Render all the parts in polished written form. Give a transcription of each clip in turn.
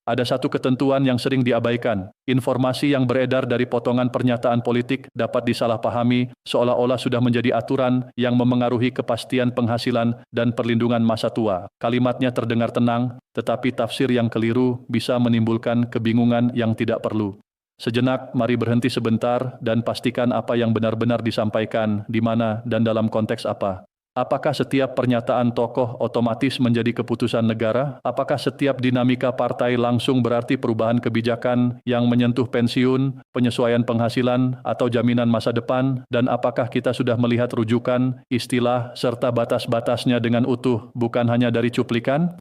Ada satu ketentuan yang sering diabaikan. Informasi yang beredar dari potongan pernyataan politik dapat disalahpahami seolah-olah sudah menjadi aturan yang memengaruhi kepastian penghasilan dan perlindungan masa tua. Kalimatnya terdengar tenang, tetapi tafsir yang keliru bisa menimbulkan kebingungan yang tidak perlu. Sejenak, mari berhenti sebentar dan pastikan apa yang benar-benar disampaikan, di mana dan dalam konteks apa. Apakah setiap pernyataan tokoh otomatis menjadi keputusan negara? Apakah setiap dinamika partai langsung berarti perubahan kebijakan yang menyentuh pensiun, penyesuaian penghasilan, atau jaminan masa depan? Dan apakah kita sudah melihat rujukan, istilah, serta batas-batasnya dengan utuh, bukan hanya dari cuplikan?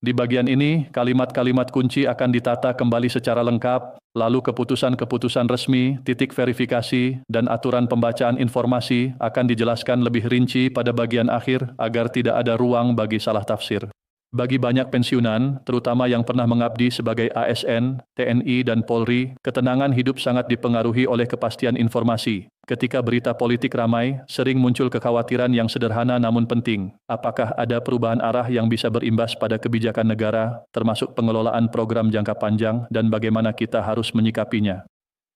Di bagian ini, kalimat-kalimat kunci akan ditata kembali secara lengkap, lalu keputusan-keputusan resmi, titik verifikasi, dan aturan pembacaan informasi akan dijelaskan lebih rinci pada bagian akhir agar tidak ada ruang bagi salah tafsir. Bagi banyak pensiunan, terutama yang pernah mengabdi sebagai ASN, TNI, dan Polri, ketenangan hidup sangat dipengaruhi oleh kepastian informasi. Ketika berita politik ramai, sering muncul kekhawatiran yang sederhana namun penting. Apakah ada perubahan arah yang bisa berimbas pada kebijakan negara, termasuk pengelolaan program jangka panjang, dan bagaimana kita harus menyikapinya?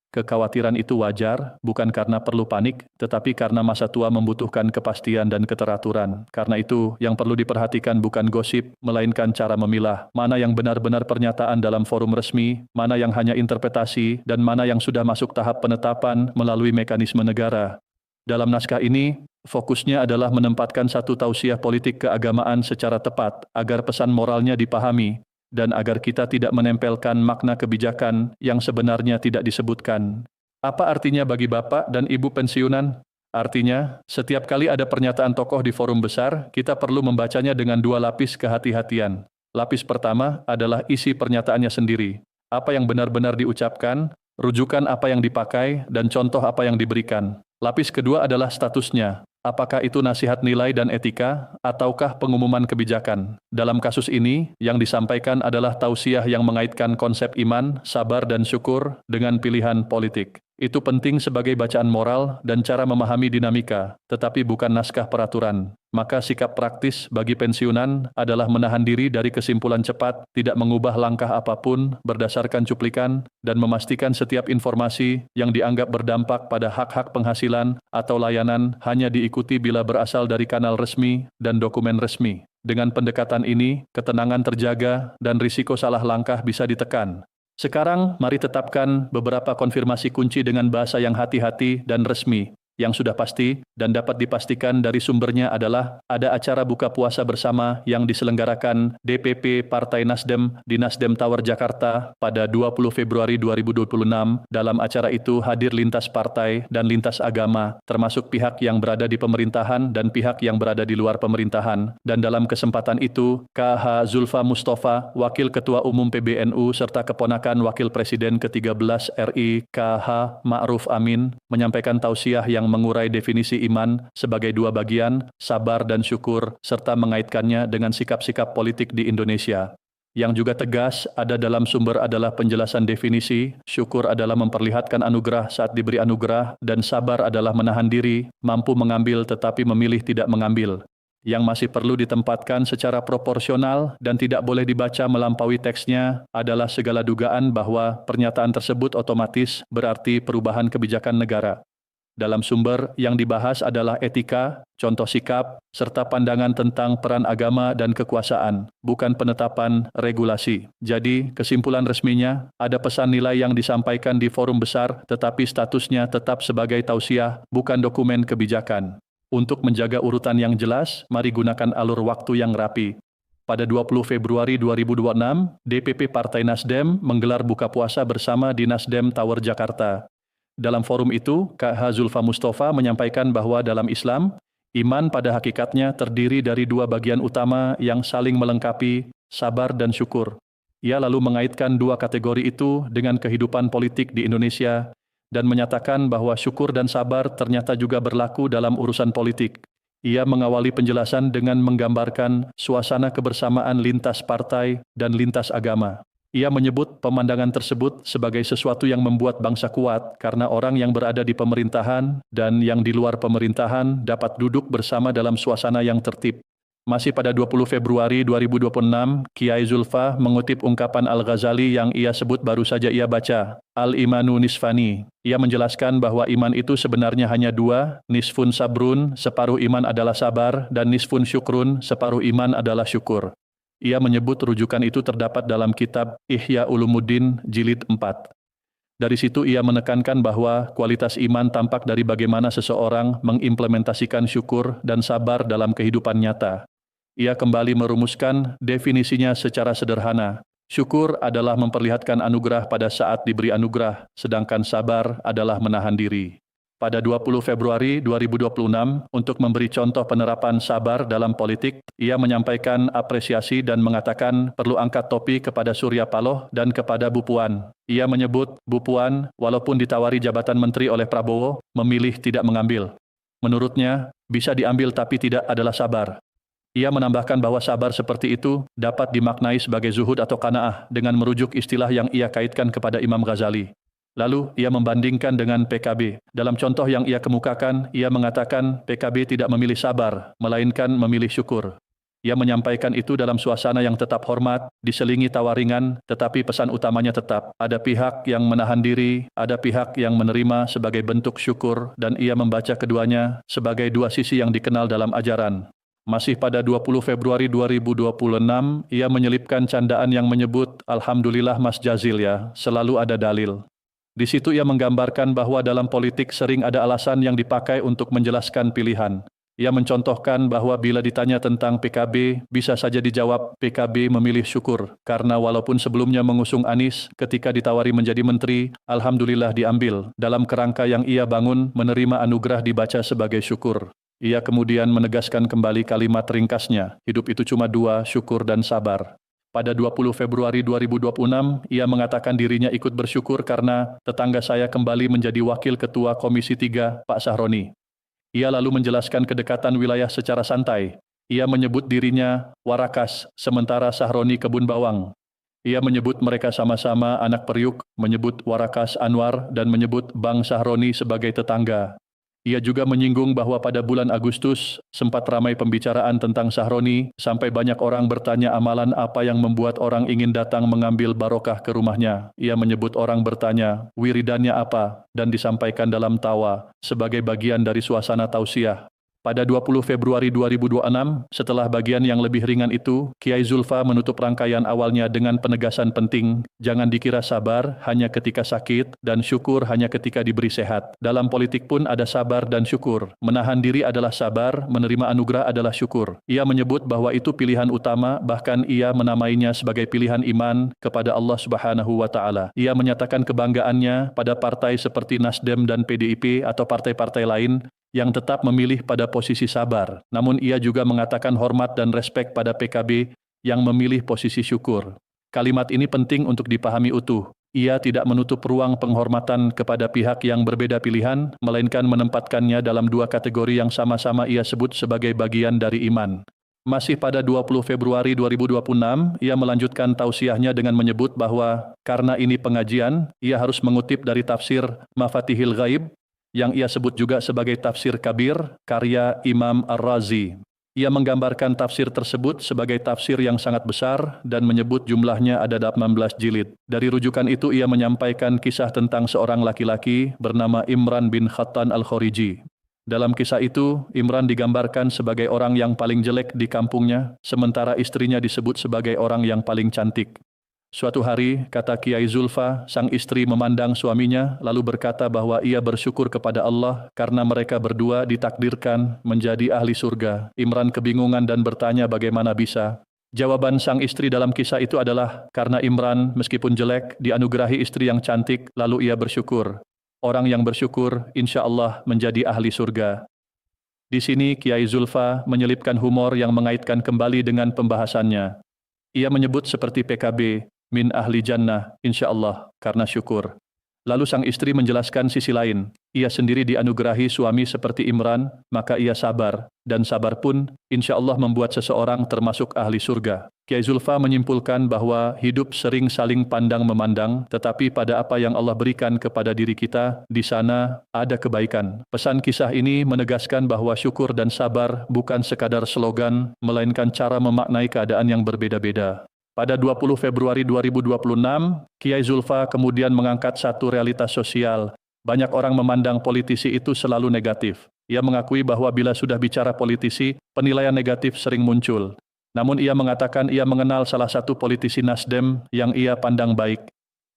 Kekhawatiran itu wajar, bukan karena perlu panik, tetapi karena masa tua membutuhkan kepastian dan keteraturan. Karena itu, yang perlu diperhatikan bukan gosip, melainkan cara memilah. Mana yang benar-benar pernyataan dalam forum resmi, mana yang hanya interpretasi, dan mana yang sudah masuk tahap penetapan melalui mekanisme negara. Dalam naskah ini, fokusnya adalah menempatkan satu tausiah politik keagamaan secara tepat, agar pesan moralnya dipahami, dan agar kita tidak menempelkan makna kebijakan yang sebenarnya tidak disebutkan. Apa artinya bagi Bapak dan Ibu pensiunan? Artinya, setiap kali ada pernyataan tokoh di forum besar, kita perlu membacanya dengan dua lapis kehati-hatian. Lapis pertama adalah isi pernyataannya sendiri. Apa yang benar-benar diucapkan, rujukan apa yang dipakai, dan contoh apa yang diberikan. Lapis kedua adalah statusnya. Apakah itu nasihat nilai dan etika, ataukah pengumuman kebijakan? Dalam kasus ini, yang disampaikan adalah tausiah yang mengaitkan konsep iman, sabar dan syukur dengan pilihan politik. Itu penting sebagai bacaan moral dan cara memahami dinamika, tetapi bukan naskah peraturan. Maka sikap praktis bagi pensiunan adalah menahan diri dari kesimpulan cepat, tidak mengubah langkah apapun berdasarkan cuplikan, dan memastikan setiap informasi yang dianggap berdampak pada hak-hak penghasilan atau layanan hanya diikuti bila berasal dari kanal resmi dan dokumen resmi. Dengan pendekatan ini, ketenangan terjaga dan risiko salah langkah bisa ditekan. Sekarang, mari tetapkan beberapa konfirmasi kunci dengan bahasa yang hati-hati dan resmi. Yang sudah pasti dan dapat dipastikan dari sumbernya adalah ada acara buka puasa bersama yang diselenggarakan DPP Partai Nasdem di Nasdem Tower Jakarta pada 20 Februari 2026. Dalam acara itu hadir lintas partai dan lintas agama, termasuk pihak yang berada di pemerintahan dan pihak yang berada di luar pemerintahan. Dan dalam kesempatan itu, KH Zulfa Mustafa, Wakil Ketua Umum PBNU serta keponakan Wakil Presiden ke-13 RI KH Ma'ruf Amin menyampaikan tausiah yang mengurai definisi iman sebagai dua bagian, sabar dan syukur, serta mengaitkannya dengan sikap-sikap politik di Indonesia. Yang juga tegas ada dalam sumber adalah penjelasan definisi, syukur adalah memperlihatkan anugerah saat diberi anugerah, dan sabar adalah menahan diri, mampu mengambil tetapi memilih tidak mengambil. Yang masih perlu ditempatkan secara proporsional dan tidak boleh dibaca melampaui teksnya adalah segala dugaan bahwa pernyataan tersebut otomatis berarti perubahan kebijakan negara. Dalam sumber yang dibahas adalah etika, contoh sikap, serta pandangan tentang peran agama dan kekuasaan, bukan penetapan regulasi. Jadi, kesimpulan resminya, ada pesan nilai yang disampaikan di forum besar, tetapi statusnya tetap sebagai tausiah, bukan dokumen kebijakan. Untuk menjaga urutan yang jelas, mari gunakan alur waktu yang rapi. Pada 20 Februari 2026, DPP Partai Nasdem menggelar buka puasa bersama di Nasdem Tower Jakarta. Dalam forum itu, KH Zulfa Mustafa menyampaikan bahwa dalam Islam, iman pada hakikatnya terdiri dari dua bagian utama yang saling melengkapi, sabar dan syukur. Ia lalu mengaitkan dua kategori itu dengan kehidupan politik di Indonesia dan menyatakan bahwa syukur dan sabar ternyata juga berlaku dalam urusan politik. Ia mengawali penjelasan dengan menggambarkan suasana kebersamaan lintas partai dan lintas agama. Ia menyebut pemandangan tersebut sebagai sesuatu yang membuat bangsa kuat karena orang yang berada di pemerintahan dan yang di luar pemerintahan dapat duduk bersama dalam suasana yang tertib. Masih pada 20 Februari 2026, Kiai Zulfa mengutip ungkapan Al-Ghazali yang ia sebut baru saja ia baca, Al-Imanu Nisfani. Ia menjelaskan bahwa iman itu sebenarnya hanya dua, nisfun sabrun, separuh iman adalah sabar, dan nisfun syukrun, separuh iman adalah syukur. Ia menyebut rujukan itu terdapat dalam kitab Ihya Ulumuddin Jilid 4. Dari situ ia menekankan bahwa kualitas iman tampak dari bagaimana seseorang mengimplementasikan syukur dan sabar dalam kehidupan nyata. Ia kembali merumuskan definisinya secara sederhana. Syukur adalah memperlihatkan anugerah pada saat diberi anugerah, sedangkan sabar adalah menahan diri. Pada 20 Februari 2026, untuk memberi contoh penerapan sabar dalam politik, ia menyampaikan apresiasi dan mengatakan perlu angkat topi kepada Surya Paloh dan kepada Bu Puan. Ia menyebut Bu Puan, walaupun ditawari jabatan menteri oleh Prabowo, memilih tidak mengambil. Menurutnya, bisa diambil tapi tidak adalah sabar. Ia menambahkan bahwa sabar seperti itu dapat dimaknai sebagai zuhud atau qanaah dengan merujuk istilah yang ia kaitkan kepada Imam Ghazali. Lalu, ia membandingkan dengan PKB. Dalam contoh yang ia kemukakan, ia mengatakan PKB tidak memilih sabar, melainkan memilih syukur. Ia menyampaikan itu dalam suasana yang tetap hormat, diselingi tawa ringan, tetapi pesan utamanya tetap, ada pihak yang menahan diri, ada pihak yang menerima sebagai bentuk syukur, dan ia membaca keduanya sebagai dua sisi yang dikenal dalam ajaran. Masih pada 20 Februari 2026, ia menyelipkan candaan yang menyebut, Alhamdulillah Mas Jazil ya, selalu ada dalil. Di situ ia menggambarkan bahwa dalam politik sering ada alasan yang dipakai untuk menjelaskan pilihan. Ia mencontohkan bahwa bila ditanya tentang PKB, bisa saja dijawab PKB memilih syukur, karena walaupun sebelumnya mengusung Anies, ketika ditawari menjadi menteri, Alhamdulillah diambil. Dalam kerangka yang ia bangun, menerima anugerah dibaca sebagai syukur. Ia kemudian menegaskan kembali kalimat ringkasnya, hidup itu cuma dua, syukur dan sabar. Pada 20 Februari 2026, ia mengatakan dirinya ikut bersyukur karena tetangga saya kembali menjadi Wakil Ketua Komisi 3, Pak Sahroni. Ia lalu menjelaskan kedekatan wilayah secara santai. Ia menyebut dirinya Warakas, sementara Sahroni kebun bawang. Ia menyebut mereka sama-sama anak periuk, menyebut Warakas Anwar, dan menyebut Bang Sahroni sebagai tetangga. Ia juga menyinggung bahwa pada bulan Agustus, sempat ramai pembicaraan tentang Sahroni, sampai banyak orang bertanya amalan apa yang membuat orang ingin datang mengambil barokah ke rumahnya. Ia menyebut orang bertanya, wiridannya apa, dan disampaikan dalam tawa, sebagai bagian dari suasana tausiah. Pada 20 Februari 2026, setelah bagian yang lebih ringan itu, Kiai Zulfa menutup rangkaian awalnya dengan penegasan penting, jangan dikira sabar hanya ketika sakit, dan syukur hanya ketika diberi sehat. Dalam politik pun ada sabar dan syukur. Menahan diri adalah sabar, menerima anugerah adalah syukur. Ia menyebut bahwa itu pilihan utama, bahkan ia menamainya sebagai pilihan iman kepada Allah Subhanahu wa Ta'ala. Ia menyatakan kebanggaannya pada partai seperti Nasdem dan PDIP atau partai-partai lain yang tetap memilih pada posisi sabar. Namun ia juga mengatakan hormat dan respek pada PKB yang memilih posisi syukur. Kalimat ini penting untuk dipahami utuh. Ia tidak menutup ruang penghormatan kepada pihak yang berbeda pilihan, melainkan menempatkannya dalam dua kategori yang sama-sama ia sebut sebagai bagian dari iman. Masih pada 20 Februari 2026, ia melanjutkan tausiahnya dengan menyebut bahwa karena ini pengajian, ia harus mengutip dari tafsir Mafatihil Ghaib, yang ia sebut juga sebagai tafsir kabir, karya Imam Ar-Razi. Ia menggambarkan tafsir tersebut sebagai tafsir yang sangat besar dan menyebut jumlahnya ada 18 jilid. Dari rujukan itu ia menyampaikan kisah tentang seorang laki-laki bernama Imran bin Khattan Al-Khoriji. Dalam kisah itu, Imran digambarkan sebagai orang yang paling jelek di kampungnya, sementara istrinya disebut sebagai orang yang paling cantik. Suatu hari, kata Kiai Zulfa, sang istri memandang suaminya, lalu berkata bahwa ia bersyukur kepada Allah karena mereka berdua ditakdirkan menjadi ahli surga. Imran kebingungan dan bertanya bagaimana bisa. Jawaban sang istri dalam kisah itu adalah, karena Imran meskipun jelek, dianugerahi istri yang cantik, lalu ia bersyukur. Orang yang bersyukur, insya Allah menjadi ahli surga. Di sini Kiai Zulfa menyelipkan humor yang mengaitkan kembali dengan pembahasannya. Ia menyebut seperti PKB, min ahli jannah, insya Allah, karena syukur. Lalu sang istri menjelaskan sisi lain. Ia sendiri dianugerahi suami seperti Imran, maka ia sabar. Dan sabar pun, insya Allah membuat seseorang termasuk ahli surga. Kiai Zulfa menyimpulkan bahwa hidup sering saling pandang memandang, tetapi pada apa yang Allah berikan kepada diri kita, di sana ada kebaikan. Pesan kisah ini menegaskan bahwa syukur dan sabar bukan sekadar slogan, melainkan cara memaknai keadaan yang berbeda-beda. Pada 20 Februari 2026, Kiai Zulfa kemudian mengangkat satu realitas sosial. Banyak orang memandang politisi itu selalu negatif. Ia mengakui bahwa bila sudah bicara politisi, penilaian negatif sering muncul. Namun ia mengatakan ia mengenal salah satu politisi Nasdem yang ia pandang baik.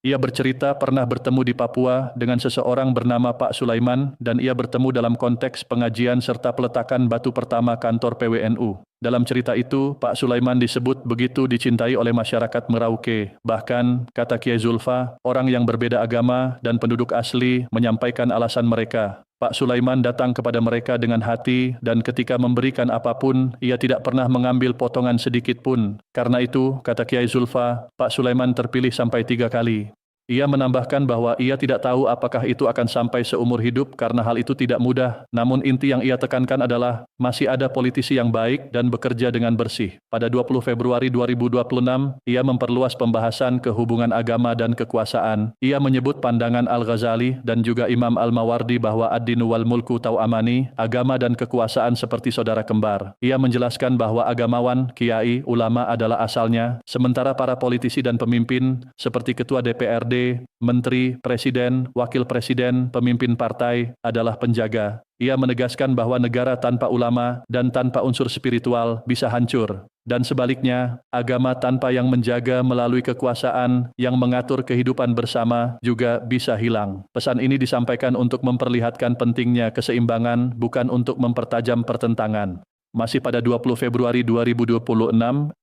Ia bercerita pernah bertemu di Papua dengan seseorang bernama Pak Sulaiman dan ia bertemu dalam konteks pengajian serta peletakan batu pertama kantor PWNU. Dalam cerita itu, Pak Sulaiman disebut begitu dicintai oleh masyarakat Merauke. Bahkan, kata Kiai Zulfa, orang yang berbeda agama dan penduduk asli menyampaikan alasan mereka. Pak Sulaiman datang kepada mereka dengan hati dan ketika memberikan apapun, ia tidak pernah mengambil potongan sedikit pun. Karena itu, kata Kiai Zulfa, Pak Sulaiman terpilih sampai 3 kali. Ia menambahkan bahwa ia tidak tahu apakah itu akan sampai seumur hidup karena hal itu tidak mudah. Namun inti yang ia tekankan adalah masih ada politisi yang baik dan bekerja dengan bersih. Pada 20 Februari 2026, ia memperluas pembahasan ke hubungan agama dan kekuasaan. Ia menyebut pandangan Al-Ghazali dan juga Imam Al-Mawardi bahwa ad-dinu wal mulku tau'amani, agama dan kekuasaan seperti saudara kembar. Ia menjelaskan bahwa agamawan, kiai, ulama adalah asalnya, sementara para politisi dan pemimpin seperti ketua DPRD, menteri, presiden, wakil presiden, pemimpin partai adalah penjaga. Ia menegaskan bahwa negara tanpa ulama dan tanpa unsur spiritual bisa hancur. Dan sebaliknya, agama tanpa yang menjaga melalui kekuasaan yang mengatur kehidupan bersama juga bisa hilang. Pesan ini disampaikan untuk memperlihatkan pentingnya keseimbangan, bukan untuk mempertajam pertentangan. Masih pada 20 Februari 2026,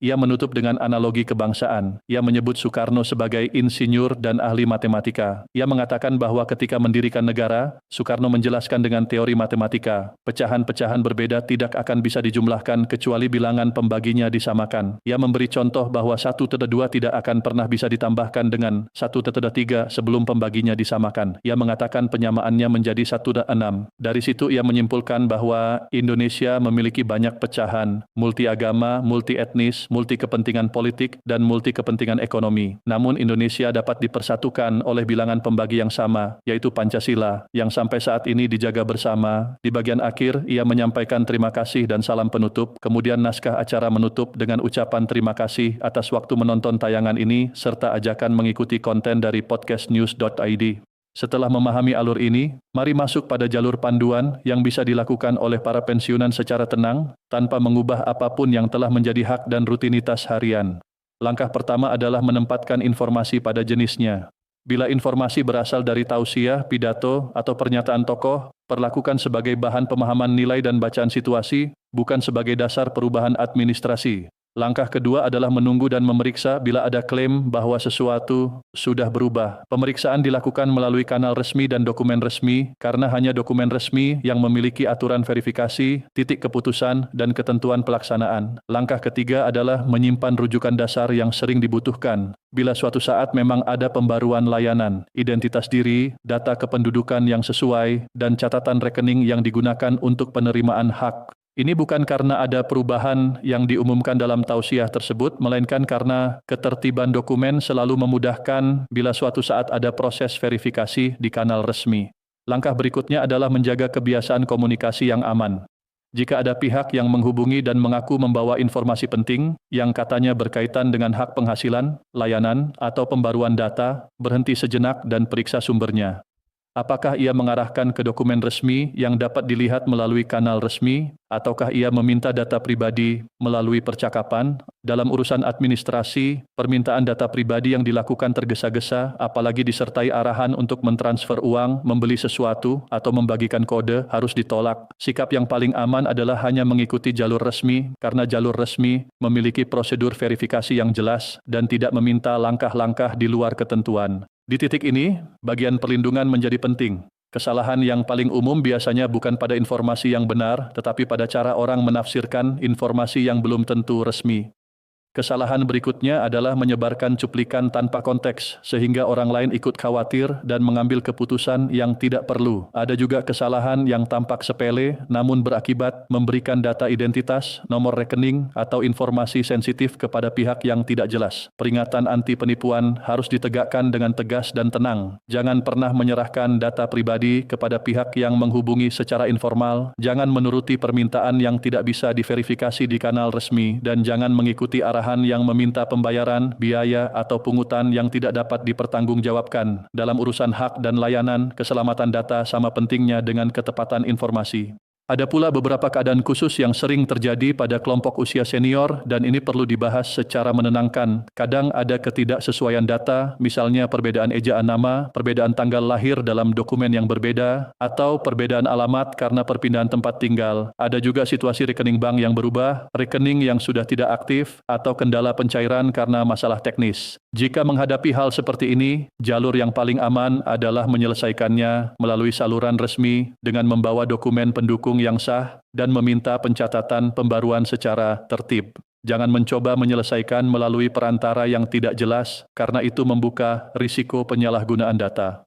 ia menutup dengan analogi kebangsaan. Ia menyebut Soekarno sebagai insinyur dan ahli matematika. Ia mengatakan bahwa ketika mendirikan negara, Soekarno menjelaskan dengan teori matematika. Pecahan-pecahan berbeda tidak akan bisa dijumlahkan kecuali bilangan pembaginya disamakan. Ia memberi contoh bahwa 1/2 tidak akan pernah bisa ditambahkan dengan 1/3 sebelum pembaginya disamakan. Ia mengatakan penyamaannya menjadi 1/6. Dari situ ia menyimpulkan bahwa Indonesia memiliki banyak pecahan, multi agama, multi etnis, multi kepentingan politik, dan multi kepentingan ekonomi. Namun Indonesia dapat dipersatukan oleh bilangan pembagi yang sama, yaitu Pancasila, yang sampai saat ini dijaga bersama. Di bagian akhir, ia menyampaikan terima kasih dan salam penutup, kemudian naskah acara menutup dengan ucapan terima kasih atas waktu menonton tayangan ini, serta ajakan mengikuti konten dari podcastnews.id. Setelah memahami alur ini, mari masuk pada jalur panduan yang bisa dilakukan oleh para pensiunan secara tenang, tanpa mengubah apapun yang telah menjadi hak dan rutinitas harian. Langkah pertama adalah menempatkan informasi pada jenisnya. Bila informasi berasal dari tausiah, pidato, atau pernyataan tokoh, perlakukan sebagai bahan pemahaman nilai dan bacaan situasi, bukan sebagai dasar perubahan administrasi. Langkah kedua adalah menunggu dan memeriksa bila ada klaim bahwa sesuatu sudah berubah. Pemeriksaan dilakukan melalui kanal resmi dan dokumen resmi, karena hanya dokumen resmi yang memiliki aturan verifikasi, titik keputusan, dan ketentuan pelaksanaan. Langkah ketiga adalah menyimpan rujukan dasar yang sering dibutuhkan. Bila suatu saat memang ada pembaruan layanan, identitas diri, data kependudukan yang sesuai, dan catatan rekening yang digunakan untuk penerimaan hak. Ini bukan karena ada perubahan yang diumumkan dalam tausiah tersebut, melainkan karena ketertiban dokumen selalu memudahkan bila suatu saat ada proses verifikasi di kanal resmi. Langkah berikutnya adalah menjaga kebiasaan komunikasi yang aman. Jika ada pihak yang menghubungi dan mengaku membawa informasi penting yang katanya berkaitan dengan hak penghasilan, layanan, atau pembaruan data, berhenti sejenak dan periksa sumbernya. Apakah ia mengarahkan ke dokumen resmi yang dapat dilihat melalui kanal resmi, ataukah ia meminta data pribadi melalui percakapan? Dalam urusan administrasi, permintaan data pribadi yang dilakukan tergesa-gesa, apalagi disertai arahan untuk mentransfer uang, membeli sesuatu, atau membagikan kode, harus ditolak. Sikap yang paling aman adalah hanya mengikuti jalur resmi, karena jalur resmi memiliki prosedur verifikasi yang jelas dan tidak meminta langkah-langkah di luar ketentuan. Di titik ini, bagian perlindungan menjadi penting. Kesalahan yang paling umum biasanya bukan pada informasi yang benar, tetapi pada cara orang menafsirkan informasi yang belum tentu resmi. Kesalahan berikutnya adalah menyebarkan cuplikan tanpa konteks, sehingga orang lain ikut khawatir dan mengambil keputusan yang tidak perlu. Ada juga kesalahan yang tampak sepele, namun berakibat memberikan data identitas, nomor rekening, atau informasi sensitif kepada pihak yang tidak jelas. Peringatan anti penipuan harus ditegakkan dengan tegas dan tenang. Jangan pernah menyerahkan data pribadi kepada pihak yang menghubungi secara informal, jangan menuruti permintaan yang tidak bisa diverifikasi di kanal resmi, dan jangan mengikuti arahan yang meminta pembayaran, biaya, atau pungutan yang tidak dapat dipertanggungjawabkan. Dalam urusan hak dan layanan, keselamatan data sama pentingnya dengan ketepatan informasi. Ada pula beberapa keadaan khusus yang sering terjadi pada kelompok usia senior dan ini perlu dibahas secara menenangkan. Kadang ada ketidaksesuaian data, misalnya perbedaan ejaan nama, perbedaan tanggal lahir dalam dokumen yang berbeda, atau perbedaan alamat karena perpindahan tempat tinggal. Ada juga situasi rekening bank yang berubah, rekening yang sudah tidak aktif, atau kendala pencairan karena masalah teknis. Jika menghadapi hal seperti ini, jalur yang paling aman adalah menyelesaikannya melalui saluran resmi dengan membawa dokumen pendukung yang sah dan meminta pencatatan pembaruan secara tertib. Jangan mencoba menyelesaikan melalui perantara yang tidak jelas karena itu membuka risiko penyalahgunaan data.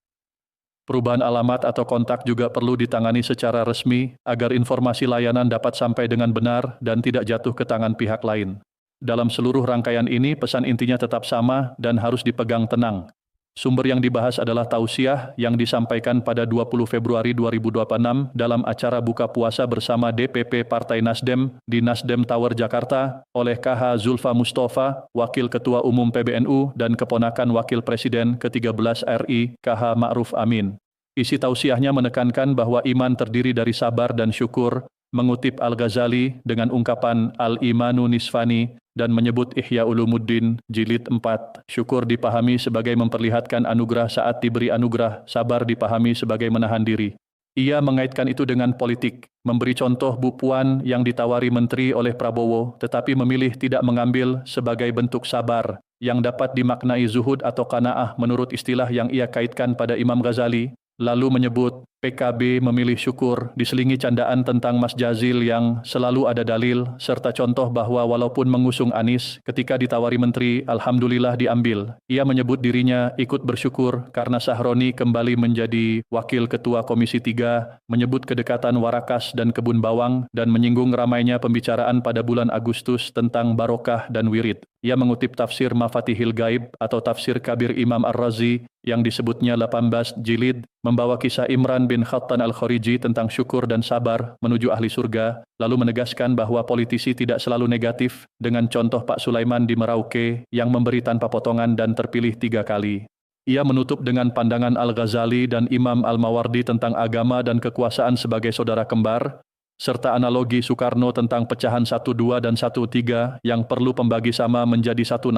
Perubahan alamat atau kontak juga perlu ditangani secara resmi agar informasi layanan dapat sampai dengan benar dan tidak jatuh ke tangan pihak lain. Dalam seluruh rangkaian ini, pesan intinya tetap sama dan harus dipegang tenang. Sumber yang dibahas adalah tausiah yang disampaikan pada 20 Februari 2026 dalam acara buka puasa bersama DPP Partai Nasdem di Nasdem Tower Jakarta oleh KH Zulfa Mustafa, Wakil Ketua Umum PBNU dan keponakan Wakil Presiden ke-13 RI KH Ma'ruf Amin. Isi tausiahnya menekankan bahwa iman terdiri dari sabar dan syukur, mengutip Al-Ghazali dengan ungkapan Al-Imanu Nisfani dan menyebut Ihya Ulumuddin Jilid 4. Syukur dipahami sebagai memperlihatkan anugerah saat diberi anugerah, sabar dipahami sebagai menahan diri. Ia mengaitkan itu dengan politik, memberi contoh Bu Puan yang ditawari menteri oleh Prabowo tetapi memilih tidak mengambil sebagai bentuk sabar yang dapat dimaknai zuhud atau qanaah menurut istilah yang ia kaitkan pada Imam Ghazali. Lalu menyebut PKB memilih syukur, diselingi candaan tentang Mas Jazil yang selalu ada dalil, serta contoh bahwa walaupun mengusung Anies, ketika ditawari menteri, alhamdulillah diambil. Ia menyebut dirinya ikut bersyukur karena Sahroni kembali menjadi Wakil Ketua Komisi 3, menyebut kedekatan Warakas dan Kebun Bawang, dan menyinggung ramainya pembicaraan pada bulan Agustus tentang barokah dan wirid. Ia mengutip tafsir Mafatihil Gaib atau tafsir Kabir Imam Ar-Razi yang disebutnya 18 jilid, membawa kisah Imran bin Khattan Al-Khariji tentang syukur dan sabar menuju ahli surga, lalu menegaskan bahwa politisi tidak selalu negatif dengan contoh Pak Sulaiman di Merauke yang memberi tanpa potongan dan terpilih 3 kali. Ia menutup dengan pandangan Al-Ghazali dan Imam Al-Mawardi tentang agama dan kekuasaan sebagai saudara kembar, serta analogi Soekarno tentang pecahan 1-2 dan 1-3 yang perlu pembagi sama menjadi 1-6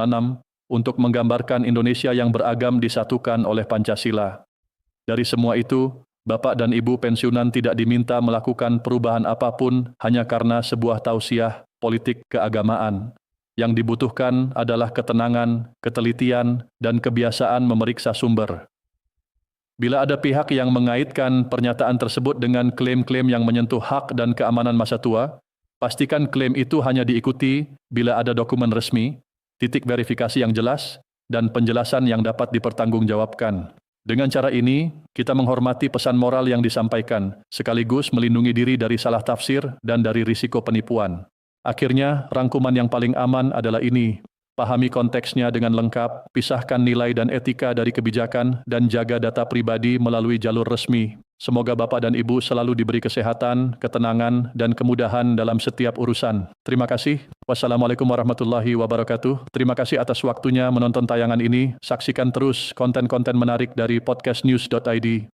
untuk menggambarkan Indonesia yang beragam disatukan oleh Pancasila. Dari semua itu, Bapak dan Ibu pensiunan tidak diminta melakukan perubahan apapun hanya karena sebuah tausiah politik keagamaan. Yang dibutuhkan adalah ketenangan, ketelitian, dan kebiasaan memeriksa sumber. Bila ada pihak yang mengaitkan pernyataan tersebut dengan klaim-klaim yang menyentuh hak dan keamanan masa tua, pastikan klaim itu hanya diikuti bila ada dokumen resmi, titik verifikasi yang jelas, dan penjelasan yang dapat dipertanggungjawabkan. Dengan cara ini, kita menghormati pesan moral yang disampaikan, sekaligus melindungi diri dari salah tafsir dan dari risiko penipuan. Akhirnya, rangkuman yang paling aman adalah ini. Pahami konteksnya dengan lengkap, pisahkan nilai dan etika dari kebijakan, dan jaga data pribadi melalui jalur resmi. Semoga Bapak dan Ibu selalu diberi kesehatan, ketenangan, dan kemudahan dalam setiap urusan. Terima kasih. Wassalamualaikum warahmatullahi wabarakatuh. Terima kasih atas waktunya menonton tayangan ini. Saksikan terus konten-konten menarik dari podcastnews.id.